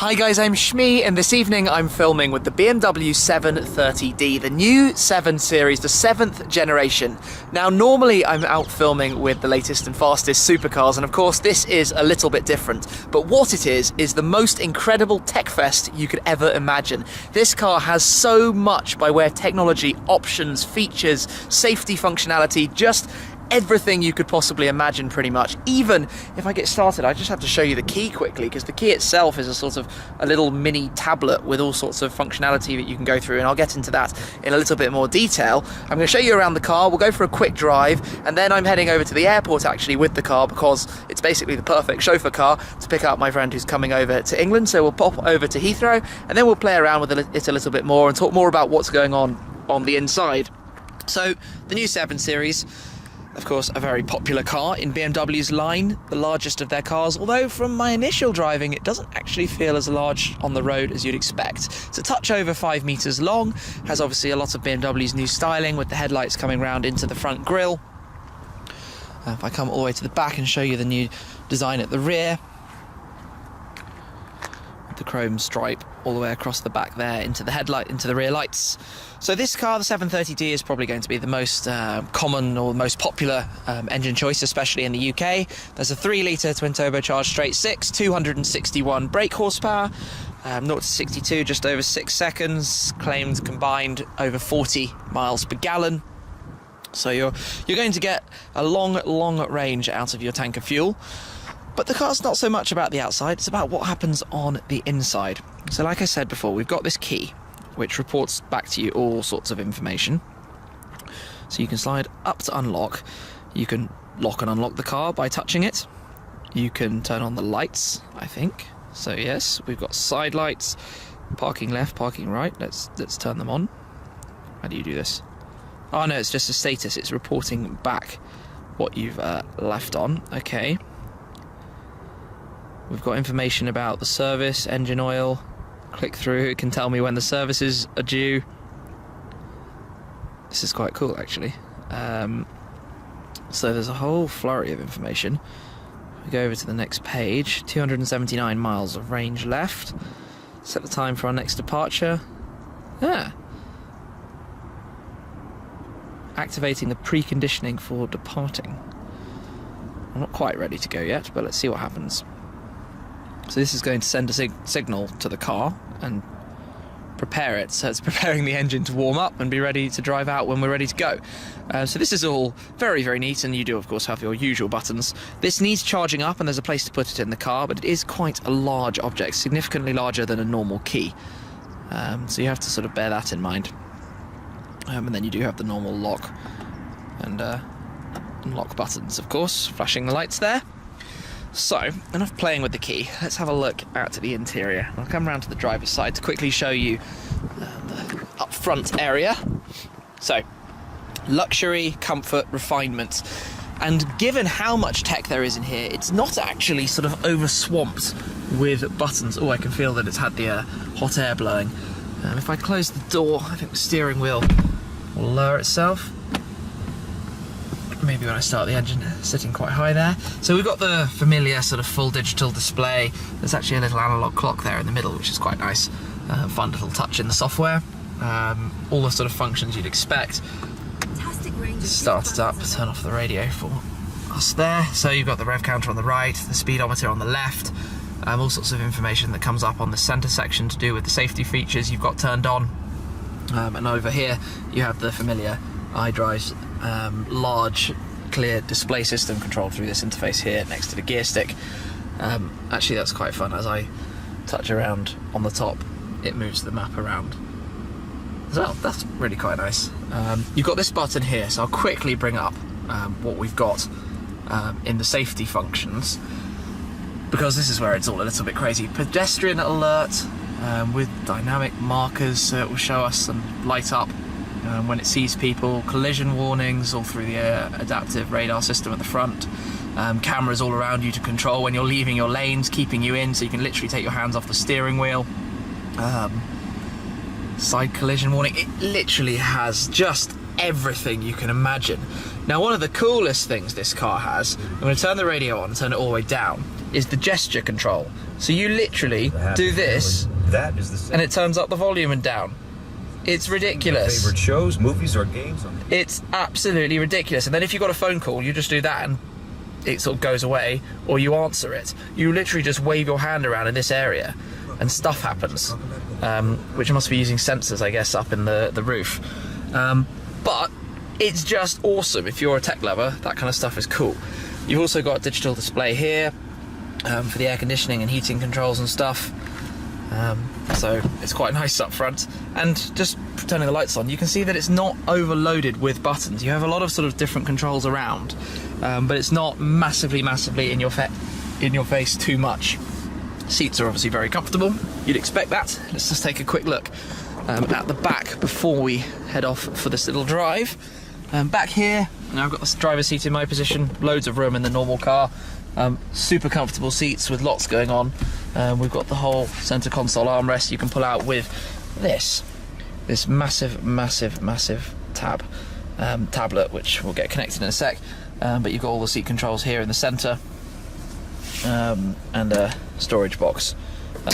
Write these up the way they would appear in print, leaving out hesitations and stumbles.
Hi guys, I'm Shmee, and this evening I'm filming with the BMW 730D, the new 7 Series, the 7th generation. Now normally I'm out filming with the latest and fastest supercars, and of course this is a little bit different, but what it is the most incredible tech fest you could ever imagine. This car has so much by way of technology, options, features, safety functionality, just everything you could possibly imagine pretty much. Even if I get started, I just have to show you the key quickly, because the key itself is a sort of a little mini tablet with all sorts of functionality that you can go through, and I'll get into that in a little bit more detail. I'm going to show you around the car, we'll go for a quick drive, and then I'm heading over to the airport actually with the car, because it's basically the perfect chauffeur car to pick up my friend who's coming over to England. So we'll pop over to Heathrow, and then we'll play around with it a little bit more and talk more about what's going on the inside. So the new 7 Series, of course, a very popular car in BMW's line, the largest of their cars, although from my initial driving it doesn't actually feel as large on the road as you'd expect. It's a touch over 5 meters long, has obviously a lot of BMW's new styling with the headlights coming round into the front grille. If I come all the way to the back and show you the new design at the rear, the chrome stripe all the way across the back there into the headlight, into the rear lights. So this car, the 730D, is probably going to be the most common or most popular engine choice, especially in the UK. There's a 3-litre twin turbocharged straight 6, 261 brake horsepower, 0 to 62 just over 6 seconds, claimed combined over 40 miles per gallon. So you're going to get a long range out of your tank of fuel. But the car's not so much about the outside, it's about what happens on the inside. So like I said before, we've got this key, which reports back to you all sorts of information. So you can slide up to unlock, you can lock and unlock the car by touching it, you can turn on the lights, I think. So yes, we've got side lights, parking left, parking right, let's turn them on. How do you do this? Oh no, it's just a status, it's reporting back what you've left on, okay. We've got information about the service, engine oil. Click through, it can tell me when the services are due. This is quite cool actually. So there's a whole flurry of information. We go over to the next page, 279 miles of range left. Set the time for our next departure. Activating the preconditioning for departing. I'm not quite ready to go yet, but let's see what happens. So this is going to send a signal to the car and prepare it. So it's preparing the engine to warm up and be ready to drive out when we're ready to go. So this is all very neat, and you do of course have your usual buttons. This needs charging up and there's a place to put it in the car, but it is quite a large object, significantly larger than a normal key. So you have to sort of bear that in mind. And then you do have the normal lock and unlock buttons, of course, flashing the lights there. So, enough playing with the key, let's have a look out to the interior. I'll come around to the driver's side to quickly show you the up front area. So, luxury, comfort, refinement. And given how much tech there is in here, it's not actually sort of over-swamped with buttons. Oh, I can feel that it's had the hot air blowing. If I close the door, I think the steering wheel will lower itself. Maybe when I start the engine, sitting quite high there. So we've got the familiar sort of full digital display. There's actually a little analog clock there in the middle, which is quite nice. Fun little touch in the software. All the sort of functions you'd expect. Start it up, turn off the radio for us there. So you've got the rev counter on the right, the speedometer on the left, all sorts of information that comes up on the centre section to do with the safety features you've got turned on. And over here you have the familiar iDrive's large clear display system controlled through this interface here next to the gear stick. Actually that's quite fun. As I touch around on the top, it moves the map around as well. That's really quite nice. You've got this button here, so I'll quickly bring up what we've got in the safety functions, because this is where it's all a little bit crazy. Pedestrian alert with dynamic markers, so it will show us and light up when it sees people, collision warnings all through the adaptive radar system at the front, cameras all around you to control when you're leaving your lanes, keeping you in so you can literally take your hands off the steering wheel, side collision warning. It literally has just everything you can imagine. Now one of the coolest things this car has, I'm going to turn the radio on and turn it all the way down, is the gesture control. So you literally do this, and it turns up the volume and down. It's ridiculous. Favorite shows, movies, or games? It's absolutely ridiculous. And then if you've got a phone call, you just do that and it sort of goes away, or you answer it. You literally just wave your hand around in this area and stuff happens, which must be using sensors, I guess, up in the roof. But it's just awesome. If you're a tech lover, that kind of stuff is cool. You've also got a digital display here for the air conditioning and heating controls and stuff. So it's quite nice up front. And just turning the lights on, you can see that it's not overloaded with buttons. You have a lot of sort of different controls around, but it's not massively in your face too much. Seats are obviously very comfortable. You'd expect that. Let's just take a quick look at the back before we head off for this little drive. Back here, now I've got the driver's seat in my position, loads of room in the normal car. Super comfortable seats with lots going on. We've got the whole centre console armrest you can pull out with this massive tablet, which we'll get connected in a sec. But you've got all the seat controls here in the centre, and a storage box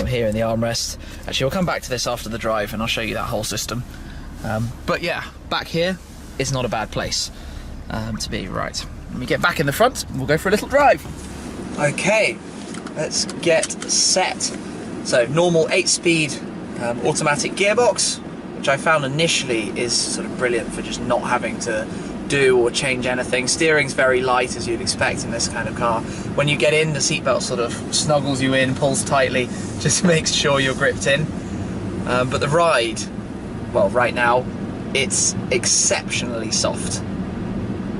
here in the armrest. Actually, we'll come back to this after the drive and I'll show you that whole system. But yeah, back here is not a bad place to be. Right, let me get back in the front and we'll go for a little drive. Okay, let's get set. So normal 8-speed automatic gearbox, which I found initially is sort of brilliant for just not having to do or change anything. Steering's very light, as you'd expect in this kind of car. When you get in, the seatbelt sort of snuggles you in, pulls tightly, just makes sure you're gripped in. But the ride, well, right now, it's exceptionally soft.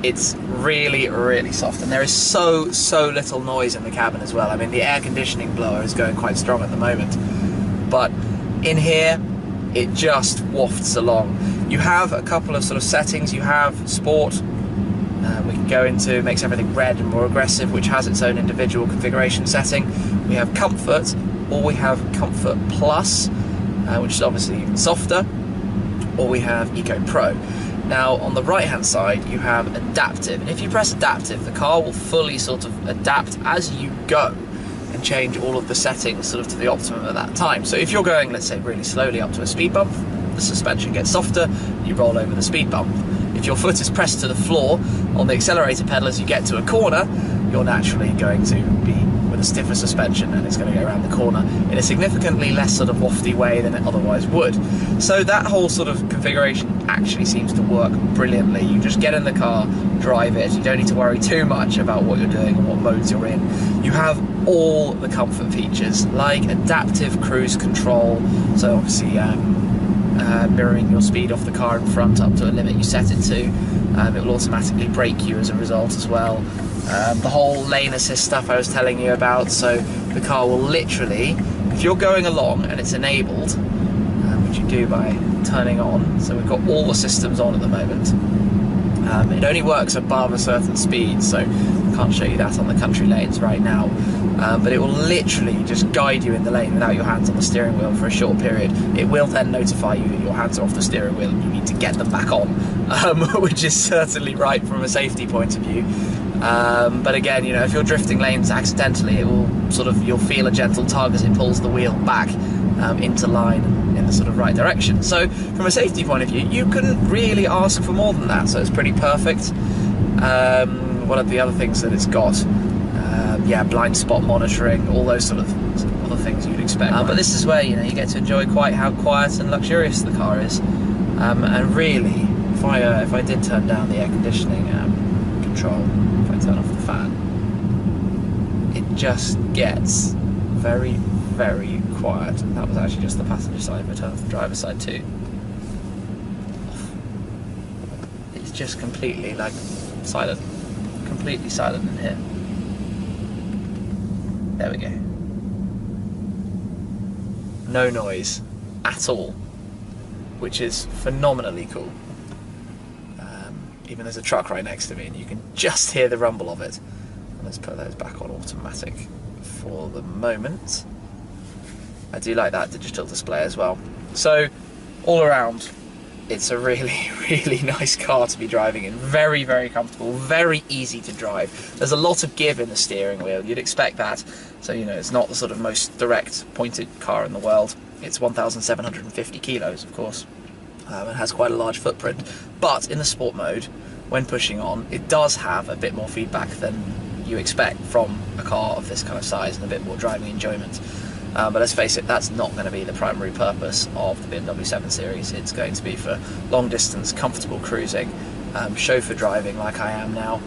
It's really soft, and there is so little noise in the cabin as well. I mean, the air conditioning blower is going quite strong at the moment, but in here it just wafts along. You have a couple of sort of settings. You have sport, we can go into, makes everything red and more aggressive, which has its own individual configuration setting. We have comfort, or we have comfort plus, which is obviously even softer, or we have Eco Pro. Now on the right hand side you have adaptive, and if you press adaptive, the car will fully sort of adapt as you go and change all of the settings sort of to the optimum at that time. So if you're going, let's say, really slowly up to a speed bump, the suspension gets softer, you roll over the speed bump. If your foot is pressed to the floor on the accelerator pedal as you get to a corner, you're naturally going to be with a stiffer suspension, and it's going to go around the corner in a significantly less sort of wafty way than it otherwise would. So that whole sort of configuration actually seems to work brilliantly. You just get in the car, drive it, you don't need to worry too much about what you're doing and what modes you're in. You have all the comfort features like adaptive cruise control, so obviously mirroring your speed off the car in front up to a limit you set it to. It will automatically brake you as a result as well. The whole lane assist stuff I was telling you about, so the car will literally, if you're going along and it's enabled, which you do by turning on, so we've got all the systems on at the moment. It only works above a certain speed, so I can't show you that on the country lanes right now, but it will literally just guide you in the lane without your hands on the steering wheel for a short period. It will then notify you that your hands are off the steering wheel and you need to get them back on, which is certainly right from a safety point of view. But again, you know, if you're drifting lanes accidentally, it will sort of, you'll feel a gentle tug as it pulls the wheel back into line in the sort of right direction. So from a safety point of view, you couldn't really ask for more than that, so it's pretty perfect. What are the other things that it's got? Yeah, blind spot monitoring, all those sort of other things you'd expect. But this is where, you know, you get to enjoy quite how quiet and luxurious the car is. And really, if I did turn down the air conditioning control, if I turn off the fan, it just gets very quiet. That was actually just the passenger side, if I turn off the driver's side too. It's just completely like silent, completely silent in here. There we go. No noise at all, which is phenomenally cool. Even there's a truck right next to me and you can just hear the rumble of it. And let's put those back on automatic for the moment. I do like that digital display as well. So all around, it's a really, really nice car to be driving in. Very, very comfortable, very easy to drive. There's a lot of give in the steering wheel, you'd expect that. So, you know, it's not the sort of most direct pointed car in the world. It's 1,750 kilos, of course. It has quite a large footprint. But in the sport mode, when pushing on, it does have a bit more feedback than you expect from a car of this kind of size and a bit more driving enjoyment. But let's face it, that's not going to be the primary purpose of the BMW 7 Series. It's going to be for long distance, comfortable cruising, chauffeur driving like I am now.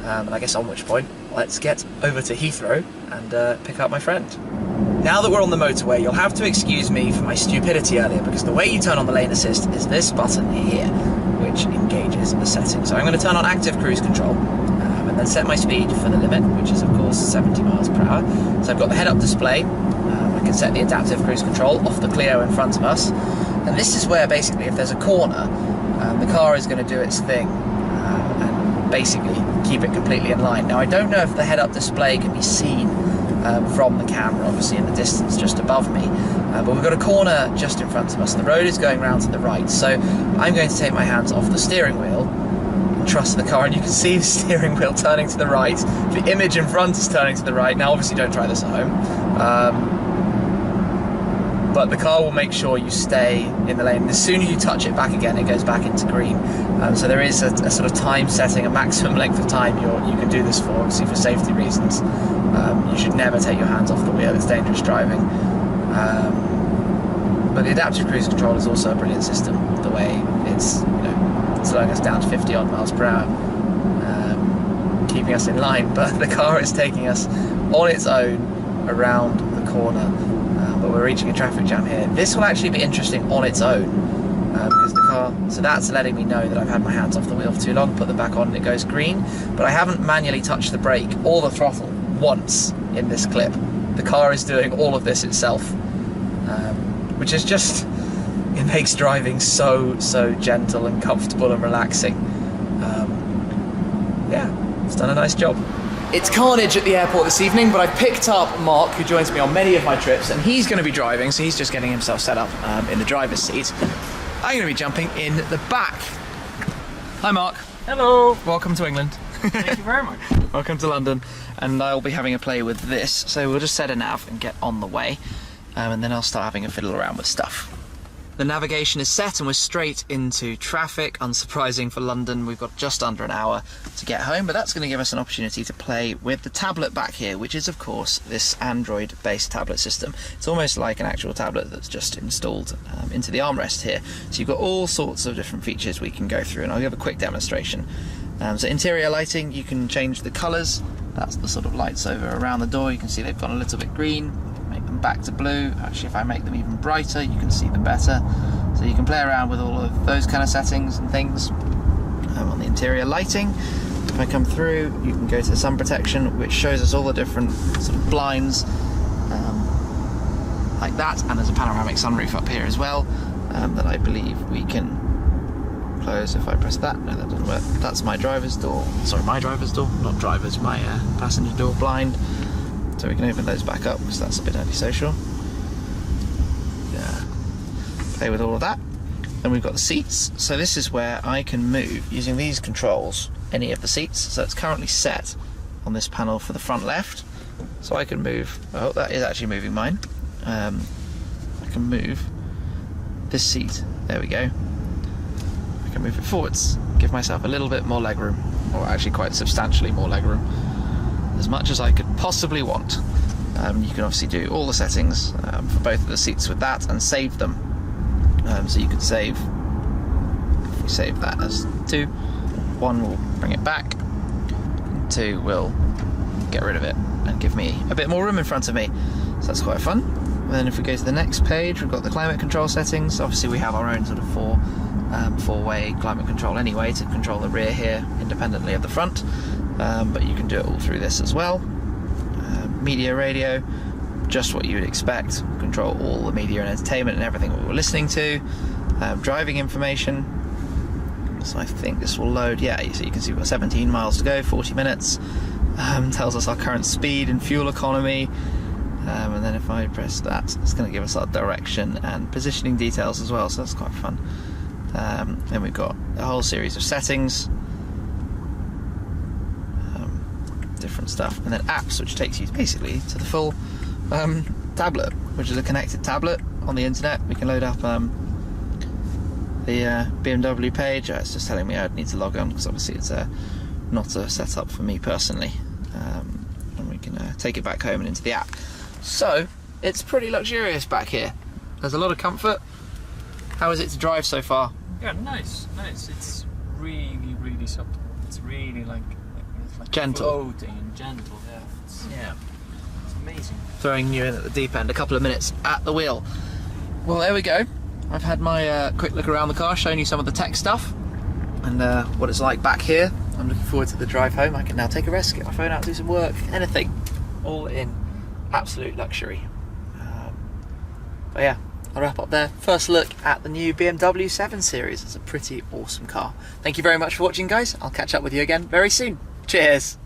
And I guess on which point, let's get over to Heathrow and pick up my friend. Now that we're on the motorway, you'll have to excuse me for my stupidity earlier, because the way you turn on the lane assist is this button here, which engages the settings. So I'm going to turn on active cruise control, and then set my speed for the limit, which is of course 70 miles per hour. So I've got the head-up display. I can set the adaptive cruise control off the Clio in front of us, and this is where basically if there's a corner, the car is going to do its thing and basically keep it completely in line. Now I don't know if the head-up display can be seen from the camera, obviously in the distance just above me, but we've got a corner just in front of us. The road is going round to the right, so I'm going to take my hands off the steering wheel and trust the car, and you can see the steering wheel turning to the right. The image in front is turning to the right. Now obviously don't try this at home. But the car will make sure you stay in the lane. As soon as you touch it back again, it goes back into green. So there is a sort of time setting, a maximum length of time you can do this for, obviously for safety reasons. You should never take your hands off the wheel, it's dangerous driving. But the adaptive cruise control is also a brilliant system, the way it's, you know, slowing us down to 50 odd miles per hour, keeping us in line, but the car is taking us on its own around the corner. But we're reaching a traffic jam here. This will actually be interesting on its own, because the car, so that's letting me know that I've had my hands off the wheel for too long. Put them back on and it goes green, but I haven't manually touched the brake or the throttle once in this clip. The car is doing all of this itself, which is just, it makes driving so gentle and comfortable and relaxing. Yeah, it's done a nice job. It's carnage at the airport this evening, but I've picked up Mark, who joins me on many of my trips, and he's going to be driving, so he's just getting himself set up in the driver's seat. I'm going to be jumping in the back. Hi Mark. Hello. Welcome to England. Thank you very much. Welcome to London, and I'll be having a play with this, so we'll just set a nav and get on the way, and then I'll start having a fiddle around with stuff. The navigation is set and we're straight into traffic. Unsurprising for London, we've got just under an hour to get home, but that's going to give us an opportunity to play with the tablet back here, which is of course this Android-based tablet system. It's almost like an actual tablet that's just installed into the armrest here. So you've got all sorts of different features we can go through, and I'll give a quick demonstration. So interior lighting, you can change the colours. That's the sort of lights over around the door. You can see they've gone a little bit green. Make them back to blue. Actually, if I make them even brighter, you can see them better. So you can play around with all of those kind of settings and things. On the interior lighting, if I come through, you can go to sun protection, which shows us all the different sort of blinds like that, and there's a panoramic sunroof up here as well that I believe we can close if I press that. No, that doesn't work. That's my driver's door. Sorry, my driver's door, not driver's, my passenger door blind. So we can open those back up because that's a bit antisocial. Yeah. Play with all of that. Then we've got the seats. So this is where I can move using these controls any of the seats. So it's currently set on this panel for the front left. So I can move, oh, that is actually moving mine. I can move this seat, there we go. I can move it forwards, give myself a little bit more legroom, or actually quite substantially more legroom. As much as I could possibly want. You can obviously do all the settings for both of the seats with that and save them. So you could save, if we save that as 2, 1 will bring it back, 2 will get rid of it and give me a bit more room in front of me. So that's quite fun. And then if we go to the next page, we've got the climate control settings. Obviously we have our own sort of four-way climate control anyway to control the rear here independently of the front. But you can do it all through this as well. Media radio, just what you would expect. Control all the media and entertainment and everything that we're listening to. Driving information. So I think this will load. Yeah, so you can see we've got 17 miles to go, 40 minutes. Tells us our current speed and fuel economy. And then if I press that, it's going to give us our direction and positioning details as well. So that's quite fun. Then we've got a whole series of settings, different stuff, and then apps, which takes you basically to the full tablet, which is a connected tablet on the internet. We can load up the BMW page. It's just telling me I need to log on because obviously it's not a setup for me personally, and we can take it back home and into the app. So it's pretty luxurious back here. There's a lot of comfort. How is it to drive so far? Yeah, nice. It's really, really subtle. It's really like Gentle. floating and gentle. Yeah, it's amazing. Throwing you in at the deep end, a couple of minutes at the wheel. Well, there we go. I've had my quick look around the car, showing you some of the tech stuff and what it's like back here. I'm looking forward to the drive home. I can now take a rest, get my phone out, do some work, anything. All in absolute luxury. But yeah, I'll wrap up there. First look at the new BMW 7 Series. It's a pretty awesome car. Thank you very much for watching, guys. I'll catch up with you again very soon. Cheers.